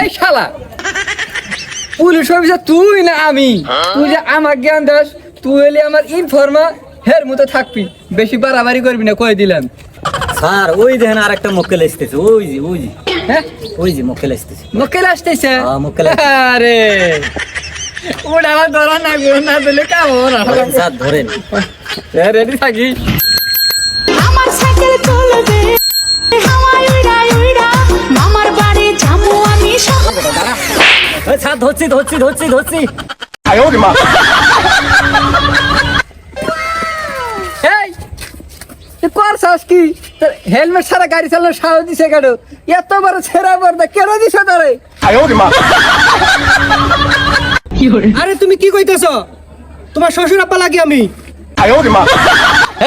এই শালা police officer তুই না আমি? তুই যে আমার জ্ঞান দাস, তুই হলে আমার ইনফর্মা হের মতো থাকবি, বেশি বাড়াবাড়ি করবি না, কয়ে দিলাম। স্যার ওই দেখেন আর একটা মক্কেল আসতেছে, ওই যে হ্যাঁ ওই যে মক্কেল আসতেছে। মক্কেল আসতেছে? মক্কেল আসতেছে। আরে ওটা আমার ধরা না গো, না দিলে কেমন? স্যার ধরেন। রেডি থাকি। আমার সাইকেল চলবে হাওয়ায় উড়া উড়া মামার বাড়ি যাবো আমি স্যার ধরছি। এই তুই করছস কি? তোর হেলমেট ছাড়া গাড়ি চালানোর সাহস দিছে কেন? এত বড় ছেঁড়া পর্দা কেন দিছে তোরে? আরে তুমি কি কইতেছ? তোমার শ্বশুর আপা লাগি আমি।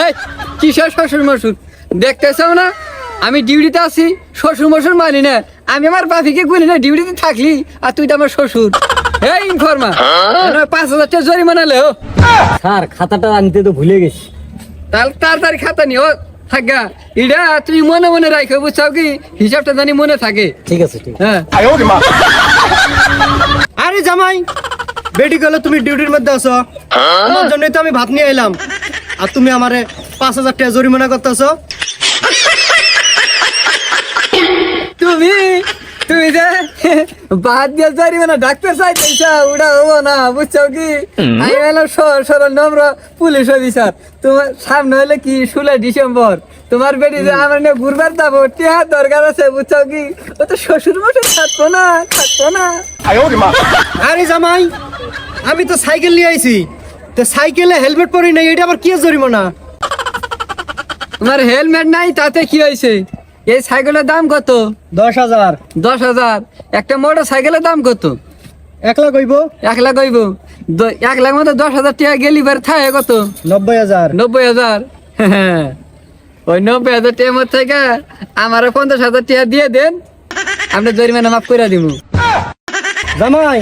এই কিসের শ্বশুর মশুর? দেখতেছও না আমি ডিউটিতে আছি, শ্বশুর মশুর মানি না। আমি আমার বাপিকে গুনি না ডিউটিতে থাকলি, আর তুই তো আমার শ্বশুর। এই ইনফর্মা 5,000 টাকা জরিমানা লেও। স্যার খাতাটা আনতে তো ভুলে গেছি। তাহলে তাড়াতাড়ি খাতা নিও থাকা। এটা তুমি মনে মনে রাখো, বুঝছাও কি? হিসাবটা জানি মনে থাকে। ঠিক আছে হ্যাঁ। আরে জামাই, বেটি গেল তুমি ডিউটির মধ্যে আছো, আমার জন্যই তো আমি ভাত নিয়ে এলাম, আর তুমি আমারে 5,000 টাকা জরিমানা করতেছো। তুমি যে বাদ দিয়ে জরিমানা ডাক্তার চাইতেছ, ওটা হবো না, বুঝছো কি? আমি হলাম সরল নম্র পুলিশ অফিসার। তোমার সামনে হলে কি 16 ডিসেম্বর, তোমার বেটি যে আমার নিয়ে ঘুরবার যাবো, টিহার দরকার আছে, বুঝছো কি? ও তো শ্বশুর মশাই থাকবো না। আরে জামাই, আমি তো সাইকেল নিয়ে আইছি, তো সাইকেলে হেলমেট পরি নাই, এটা আবার কি জরিমানা? তোমার হেলমেট নাই তাতে কি হয়েছে? এই সাইকেলের দাম কত? 10,000। 10,000? একটা মোটর সাইকেলের দাম কত? 1 লাখ হইব। 1 লাখ হইব? 1 লাখ মতো 10,000 টাকা গেলি বার থাকে কত? 90,000। 90,000? ওই 90,000 টাকার মধ্যে থেকে আমার 50,000 টাকা দিয়ে দেন, আপনি জরিমানা মাফ করে দিব। জামাই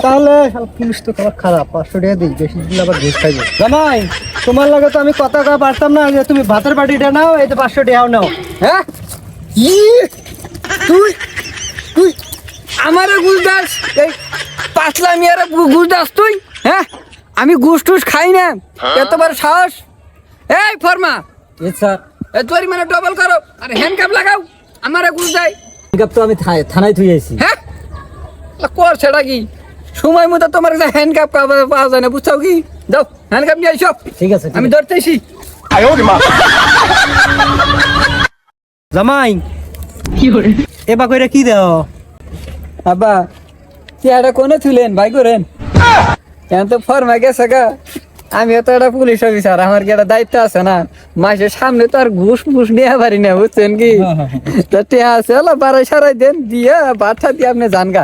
তাহলে পুলিশ তো খারাপ, 500 টাকা দিই, বেশি দিলে আবার ঘুষ খাইবে। জামাই তোমার লাগে তো আমি কথা কয়া পারতাম না, যে তুমি ভাতের বাটিটা নাও, এই তো 500 টাকাও নাও। হ্যাঁ তুই আমারে ঘুষ দাস? এই পাতলা মিয়ারে ঘুষ দাস তুই? হ্যাঁ আমি ঘুষ টুস খাই না, এতবার সাহস? এই ফর্মা, স্যার জরিমানা ডবল করো আর হ্যান্ডকাপ লাগাও, আমারে ঘুষ দেয়। হ্যান্ডকাপ তো আমি থানায় থুই আইছি। হ্যাঁ কর সেটা কি? সময় মতো তোমার কাছে হ্যান্ডকাপ পাওয়া যায় না, বুঝছো কি? যাও হ্যান্ডকাপ নিয়ে আইসো। ঠিক আছে আমি ধরতেছি। জামাই এবার কইরা কি দাও? আব্বা চেয়ারটা কোনে তুলেন ভাই করেন, কেন তো ফর্মা গেছে গা। আমি তো একটা পুলিশ অফিসার, আমার কি একটা দায়িত্ব আছে না? মাসের সামনে তো আর ঘুষ নিয়ে পারি না, বুঝছেন কি? তো টেয়া আছে হলো 12 সারাই দেন দিয়ে বাচ্চা দিয়ে আপনি যান গা।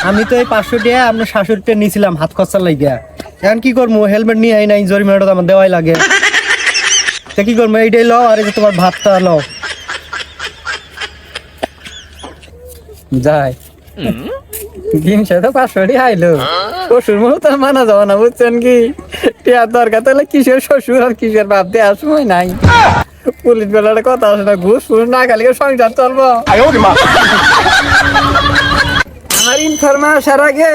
আমি তো এই 500 টাকা আপনার শাশুড়িটা নিয়েছিলাম হাত খরচার লাগিয়া, এখন কি করবো? হেলমেট নিয়ে আই নাই, জরিমানাটা তো আমার দেওয়াই লাগে। তা কি করবো? এইটাই লও, আর এই যে তোমার ভাতটা লও। যাই দিন সে তো 500 টাকা আইলো, শ্বশুর মতো তো মানা যাবো না, বুঝছেন কি? টেয়ার দরকার তাহলে কিসের শ্বশুর আর কিসের বাপ, দেওয়ার সময় নাই। পুলিশ বেলাটা কথা আসে না, ঘুষ না খালি সংসার চলবো। আমার ইনফরমা আসার আগে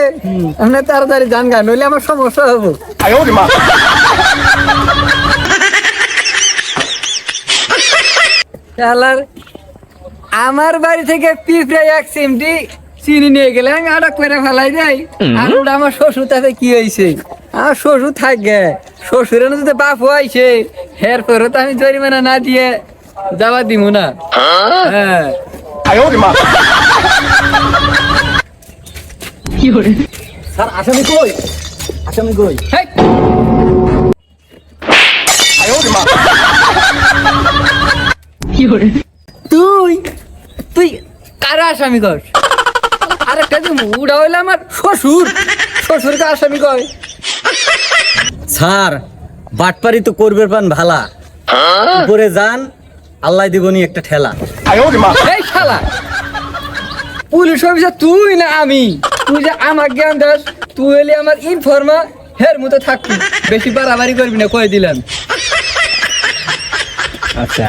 আপনি তাড়াতাড়ি যান গা, নইলে আমার সমস্যা হবো। আমার বাড়ি থেকে পিঁপড়ে 1 চিমটি চিনি নিয়ে গেলে আটক করে ফেলাই দেয়, আর ওটা আমার শ্বশুর, তাতে কি হয়েছে? আমার শ্বশুর থাকবে, শ্বশুরের যদি বাপ হয়েছে হের পরে তো আমি জরিমানা না দিয়ে যাবা দিব না। হ্যাঁ স্যার আসামি কই? হেই! তুই কারা আসামি কর? আরেকটা যে উড়া হইলে আমার শ্বশুরকে আসামি কয়। স্যার বাটপারি তো করবে পান ভালা, উপরে যান, আল্লাহ দিবনি একটা ঠেলা। এই শালা পুলিশ অফিসার তুই না আমি? তুই যে আমার জ্ঞান দাস, তুই হলে আমার ইনফর্মা হের মতো থাকবি, বেশি বাড়াবাড়ি করবি না, কয়ে দিলাম। আচ্ছা